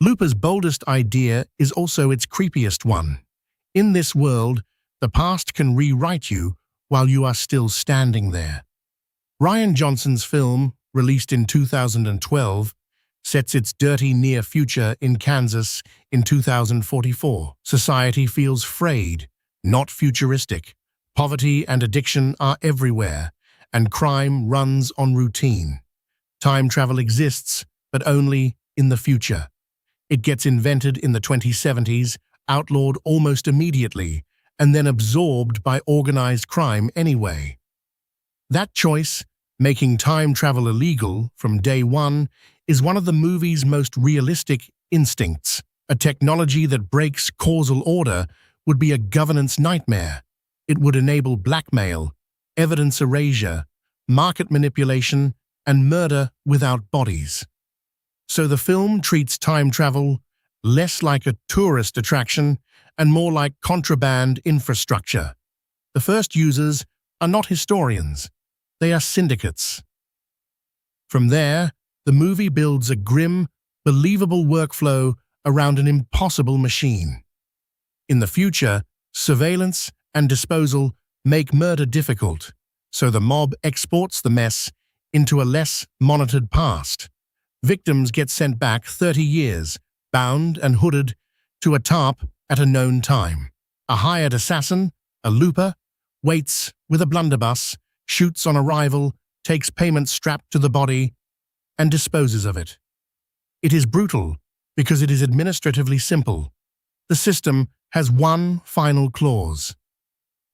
Looper's boldest idea is also its creepiest one. In this world, the past can rewrite you while you are still standing there. Rian Johnson's film, released in 2012, sets its dirty near future in Kansas in 2044. Society feels frayed, not futuristic. Poverty and addiction are everywhere, and crime runs on routine. Time travel exists, but only in the future. It gets invented in the 2070s, outlawed almost immediately, and then absorbed by organized crime anyway. That choice, making time travel illegal from day one, is one of the movie's most realistic instincts. A technology that breaks causal order would be a governance nightmare. It would enable blackmail, evidence erasure, market manipulation, and murder without bodies. So the film treats time travel less like a tourist attraction and more like contraband infrastructure. The first users are not historians, they are syndicates. From there, the movie builds a grim, believable workflow around an impossible machine. In the future, surveillance and disposal make murder difficult, so the mob exports the mess into a less monitored past. Victims get sent back 30 years, bound and hooded, to a tarp at a known time. A hired assassin, a looper, waits with a blunderbuss, shoots on arrival, takes payment strapped to the body, and disposes of it. It is brutal because it is administratively simple. The system has one final clause.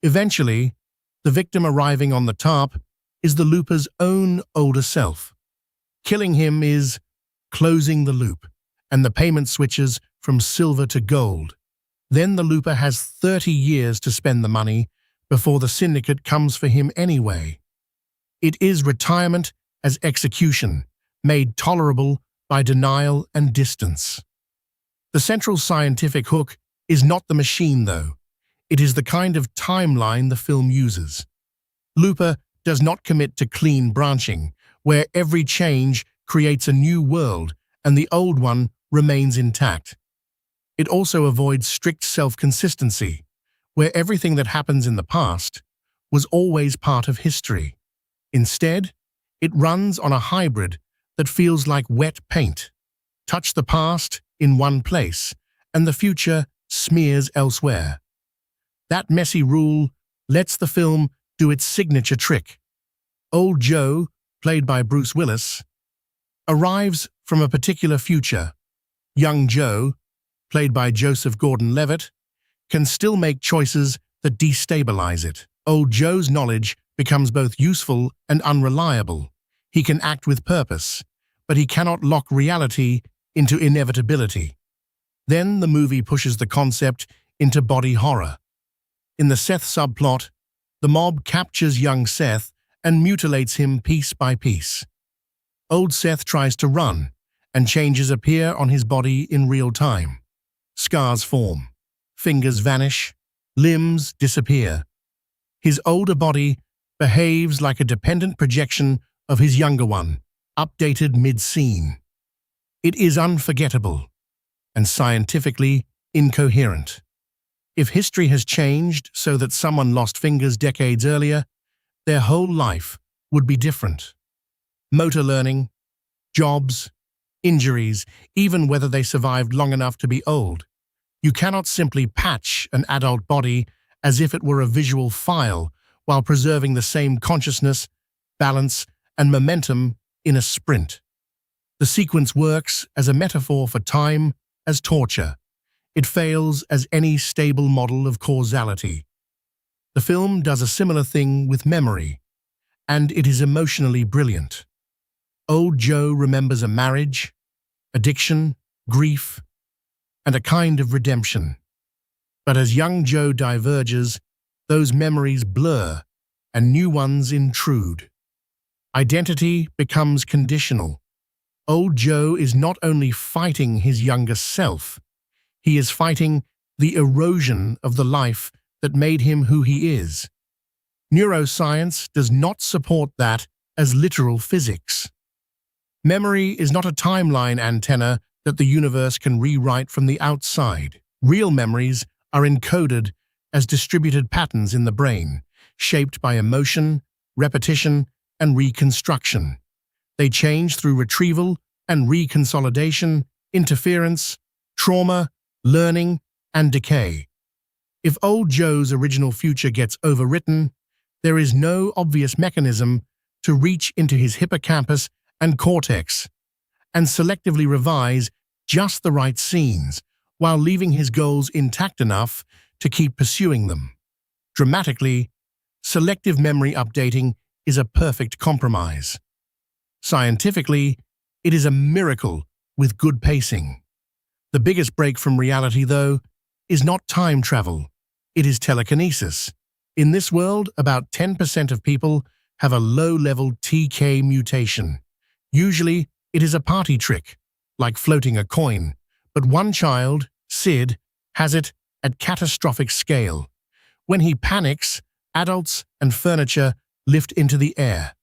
Eventually, the victim arriving on the tarp is the looper's own older self. Killing him is closing the loop, and the payment switches from silver to gold. Then the looper has 30 years to spend the money before the syndicate comes for him anyway. It is retirement as execution, made tolerable by denial and distance. The central scientific hook is not the machine, though. It is the kind of timeline the film uses. Looper does not commit to clean branching, where every change creates a new world and the old one remains intact. It also avoids strict self-consistency, where everything that happens in the past was always part of history. Instead, it runs on a hybrid that feels like wet paint. Touch the past in one place, and the future smears elsewhere. That messy rule lets the film do its signature trick. Old Joe, played by Bruce Willis, arrives from a particular future. Young Joe, played by Joseph Gordon-Levitt, can still make choices that destabilize it. Old Joe's knowledge becomes both useful and unreliable. He can act with purpose, but he cannot lock reality into inevitability. Then the movie pushes the concept into body horror. In the Seth subplot, the mob captures young Seth and mutilates him piece by piece. Old Seth tries to run, and changes appear on his body in real time. Scars form, fingers vanish, limbs disappear. His older body behaves like a dependent projection of his younger one, updated mid-scene. It is unforgettable and scientifically incoherent. If history has changed so that someone lost fingers decades earlier, their whole life would be different. Motor learning, jobs, injuries, even whether they survived long enough to be old. You cannot simply patch an adult body as if it were a visual file while preserving the same consciousness, balance, and momentum in a sprint. The sequence works as a metaphor for time as torture. It fails as any stable model of causality. The film does a similar thing with memory, and it is emotionally brilliant. Old Joe remembers a marriage, addiction, grief, and a kind of redemption. But as young Joe diverges, those memories blur and new ones intrude. Identity becomes conditional. Old Joe is not only fighting his younger self, he is fighting the erosion of the life that made him who he is. Neuroscience does not support that as literal physics. Memory is not a timeline antenna that the universe can rewrite from the outside. Real memories are encoded as distributed patterns in the brain, shaped by emotion, repetition, and reconstruction. They change through retrieval and reconsolidation, interference, trauma, learning, and decay. If old Joe's original future gets overwritten, there is no obvious mechanism to reach into his hippocampus and cortex and selectively revise just the right scenes while leaving his goals intact enough to keep pursuing them. Dramatically, selective memory updating is a perfect compromise. Scientifically, it is a miracle with good pacing. The biggest break from reality, though, is not time travel. It is telekinesis. In this world, about 10% of people have a low-level TK mutation. Usually, it is a party trick, like floating a coin. But one child, Sid, has it at catastrophic scale. When he panics, adults and furniture lift into the air.